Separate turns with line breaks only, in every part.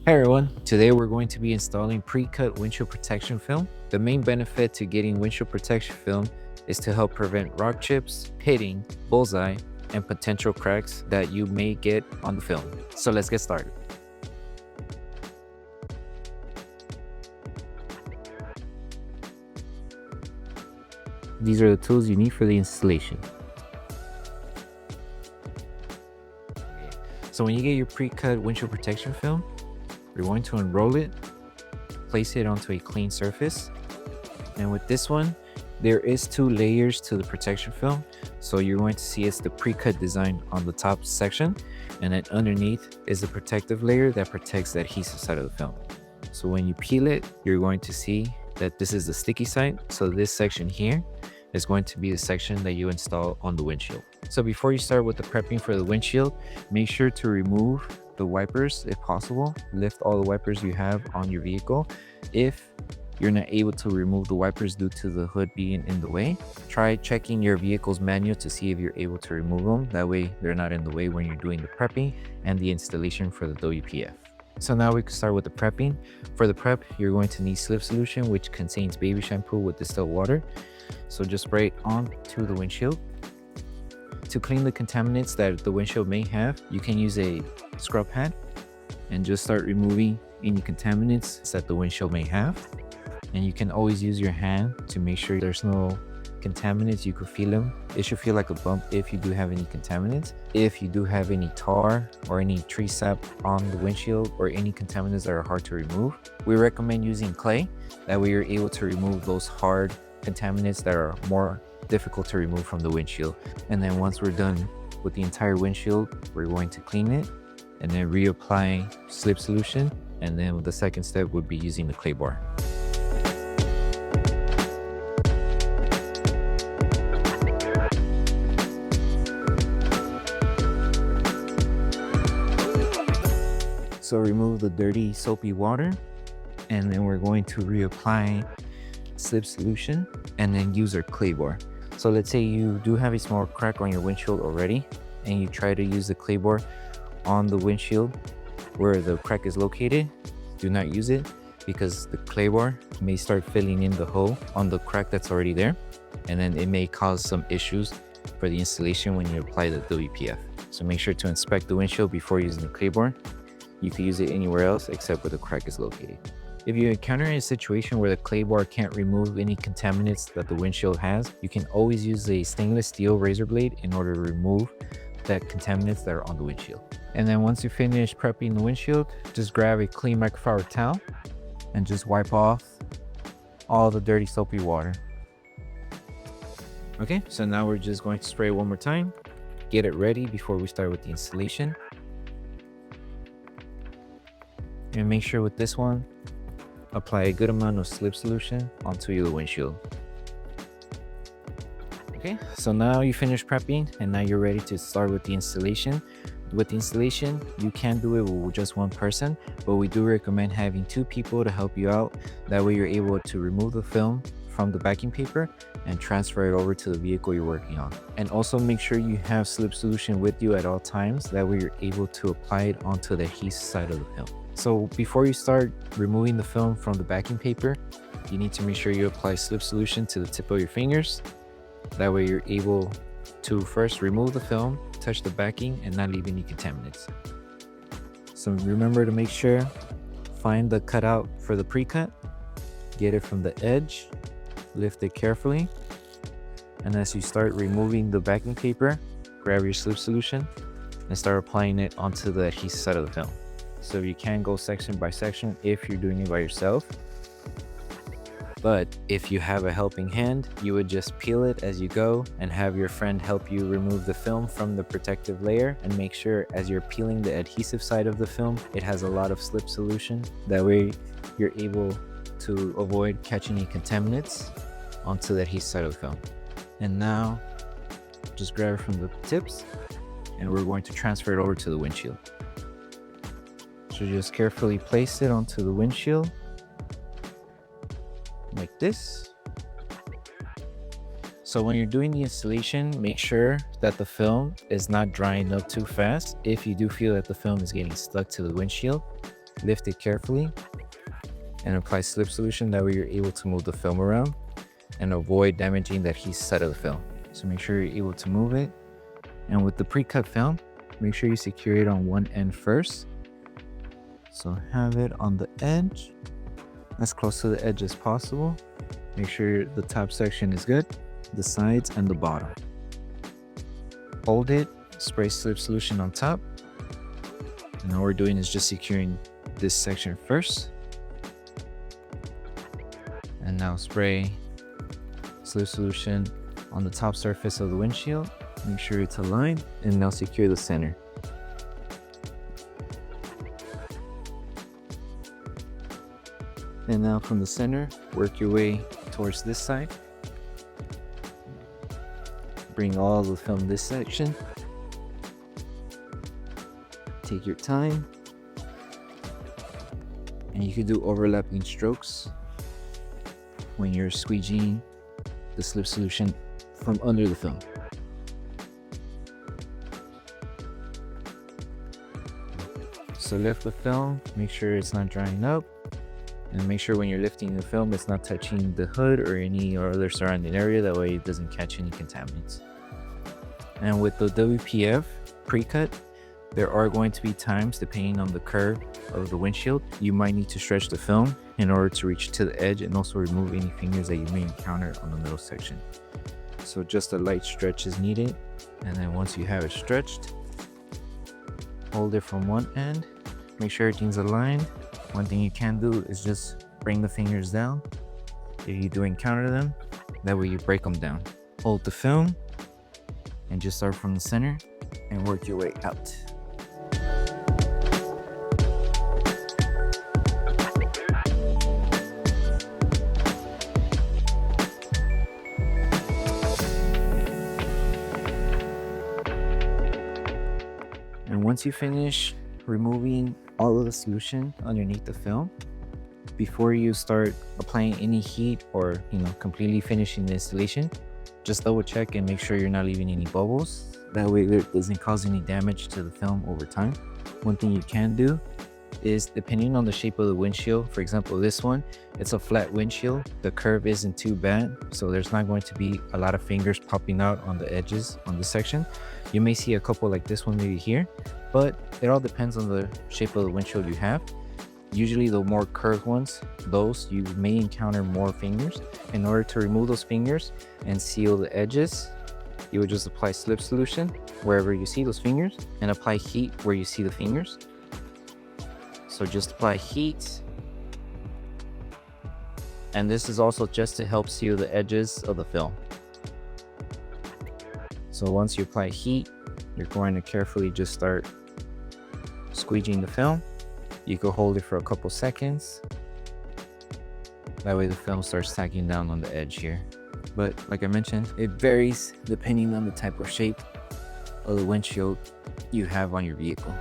Hey everyone, today we're going to be installing Precut Windshield Protection Film. The main benefit to getting windshield protection film is to help prevent rock chips, pitting, bullseye, and potential cracks that you may get on the film. So let's get started. These are the tools you need for the installation. So when you get your pre-cut windshield protection film, you're going to unroll it, place it onto a clean surface. And with this one, there is 2 layers to the protection film. So you're going to see it's the pre-cut design on the top section, and then underneath is the protective layer that protects the adhesive side of the film. So when you peel it, you're going to see that this is the sticky side. So this section here is going to be the section that you install on the windshield. So before you start with the prepping for the windshield, make sure to remove the wipers if possible. Lift all the wipers you have on your vehicle. If you're not able to remove the wipers due to the hood being in the way, try checking your vehicle's manual to see if you're able to remove them. That way they're not in the way when you're doing the prepping and the installation for the WPF. So now we can start with the prepping. For the prep, you're going to need slip solution, which contains baby shampoo with distilled water. So just spray it onto the windshield. To clean the contaminants that the windshield may have, you can use a scrub pad and just start removing any contaminants that the windshield may have. And you can always use your hand to make sure there's no contaminants. You could feel them. It should feel like a bump if you do have any contaminants. If you do have any tar or any tree sap on the windshield or any contaminants that are hard to remove, we recommend using clay. That way you're able to remove those hard contaminants that are more difficult to remove from the windshield. And then once we're done with the entire windshield, we're going to clean it and then reapply slip solution. And then the second step would be using the clay bar. So remove the dirty soapy water, and then we're going to reapply slip solution and then use our clay bar. So let's say you do have a small crack on your windshield already, and you try to use the clay bar on the windshield where the crack is located. Do not use it, because the clay bar may start filling in the hole on the crack that's already there, and then it may cause some issues for the installation when you apply the WPF. So make sure to inspect the windshield before using the clay bar. You can use it anywhere else except where the crack is located. If you encounter a situation where the clay bar can't remove any contaminants that the windshield has, you can always use a stainless steel razor blade in order to remove the contaminants that are on the windshield. And then once you finish prepping the windshield, just grab a clean microfiber towel and just wipe off all the dirty soapy water. Okay, so now we're just going to spray it one more time, get it ready before we start with the installation. And make sure with this one, apply a good amount of slip solution onto your windshield. Okay, so now you finished prepping and now you're ready to start with the installation. With the installation, you can do it with just one person, but we do recommend having 2 people to help you out. That way you're able to remove the film from the backing paper and transfer it over to the vehicle you're working on. And also make sure you have slip solution with you at all times. That way you're able to apply it onto the adhesive side of the film. So before you start removing the film from the backing paper, you need to make sure you apply slip solution to the tip of your fingers. That way you're able to first remove the film, touch the backing, and not leave any contaminants. So remember to make sure, find the cutout for the pre-cut, get it from the edge, lift it carefully, and as you start removing the backing paper, grab your slip solution and start applying it onto the adhesive side of the film. So you can go section by section if you're doing it by yourself. But if you have a helping hand, you would just peel it as you go and have your friend help you remove the film from the protective layer, and make sure as you're peeling the adhesive side of the film, it has a lot of slip solution. That way you're able to avoid catching any contaminants onto the adhesive side of the film. And now just grab it from the tips and we're going to transfer it over to the windshield. So just carefully place it onto the windshield like this. So when you're doing the installation, make sure that the film is not drying up too fast. If you do feel that the film is getting stuck to the windshield, lift it carefully and apply slip solution. That way you're able to move the film around and avoid damaging the adhesive side of the film. So make sure you're able to move it. And with the pre-cut film, make sure you secure it on one end first. So have it on the edge, as close to the edge as possible. Make sure the top section is good, the sides and the bottom. Hold it, spray slip solution on top. And all we're doing is just securing this section first. And now spray slip solution on the top surface of the windshield. Make sure it's aligned, and now secure the center. And now from the center, work your way towards this side. Bring all the film this section. Take your time. And you can do overlapping strokes when you're squeegeeing the slip solution from under the film. So lift the film, make sure it's not drying up. And make sure when you're lifting the film, it's not touching the hood or any or other surrounding area. That way it doesn't catch any contaminants. And with the WPF pre-cut, there are going to be times, depending on the curve of the windshield, you might need to stretch the film in order to reach to the edge and also remove any fingers that you may encounter on the middle section. So just a light stretch is needed. And then once you have it stretched, hold it from one end, make sure everything's aligned. One thing you can do is just bring the fingers down if you do encounter them. That way you break them down. Hold the film and just start from the center and work your way out. And once you finish removing all of the solution underneath the film, before you start applying any heat or completely finishing the installation, just double check and make sure you're not leaving any bubbles. That way it doesn't cause any damage to the film over time. One thing you can do is, depending on the shape of the windshield, for example this one, it's a flat windshield, the curve isn't too bad, so there's not going to be a lot of fingers popping out on the edges on this section. You may see a couple like this one maybe here, but it all depends on the shape of the windshield you have. Usually the more curved ones, those you may encounter more fingers. In order to remove those fingers and seal the edges, you would just apply slip solution wherever you see those fingers and apply heat where you see the fingers. So just apply heat. And this is also just to help seal the edges of the film. So once you apply heat, you're going to carefully just start squeegeeing the film. You can hold it for a couple seconds. That way the film starts sagging down on the edge here. But like I mentioned, it varies depending on the type of shape of the windshield you have on your vehicle.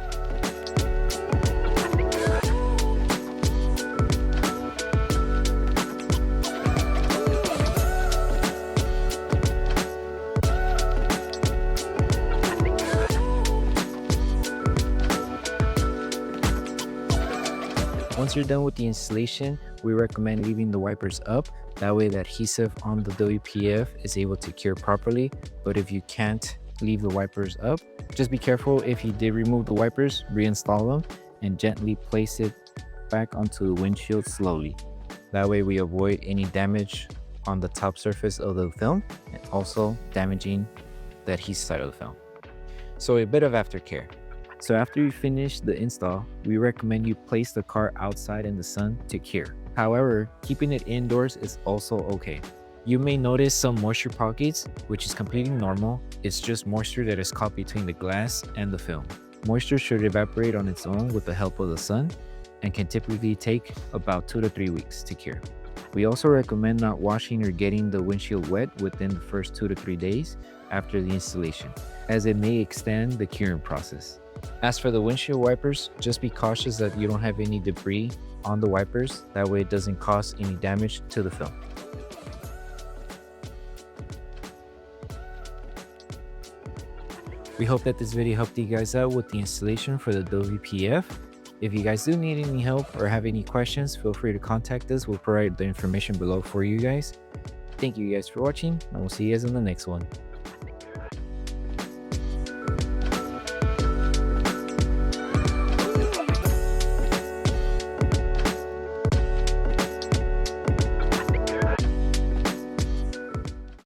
Once you're done with the installation, we recommend leaving the wipers up. That way the adhesive on the WPF is able to cure properly. But if you can't leave the wipers up, just be careful. If you did remove the wipers, reinstall them and gently place it back onto the windshield slowly. That way we avoid any damage on the top surface of the film and also damaging the adhesive side of the film. So a bit of aftercare. So after you finish the install, we recommend you place the car outside in the sun to cure. However, keeping it indoors is also okay. You may notice some moisture pockets, which is completely normal. It's just moisture that is caught between the glass and the film. Moisture should evaporate on its own with the help of the sun and can typically take about 2 to 3 weeks to cure. We also recommend not washing or getting the windshield wet within the first 2 to 3 days after the installation, as it may extend the curing process. As for the windshield wipers, just be cautious that you don't have any debris on the wipers. That way it doesn't cause any damage to the film. We hope that this video helped you guys out with the installation for the WPF. If you guys do need any help or have any questions, feel free to contact us. We'll provide the information below for you guys. Thank you guys for watching, and we'll see you guys in the next one.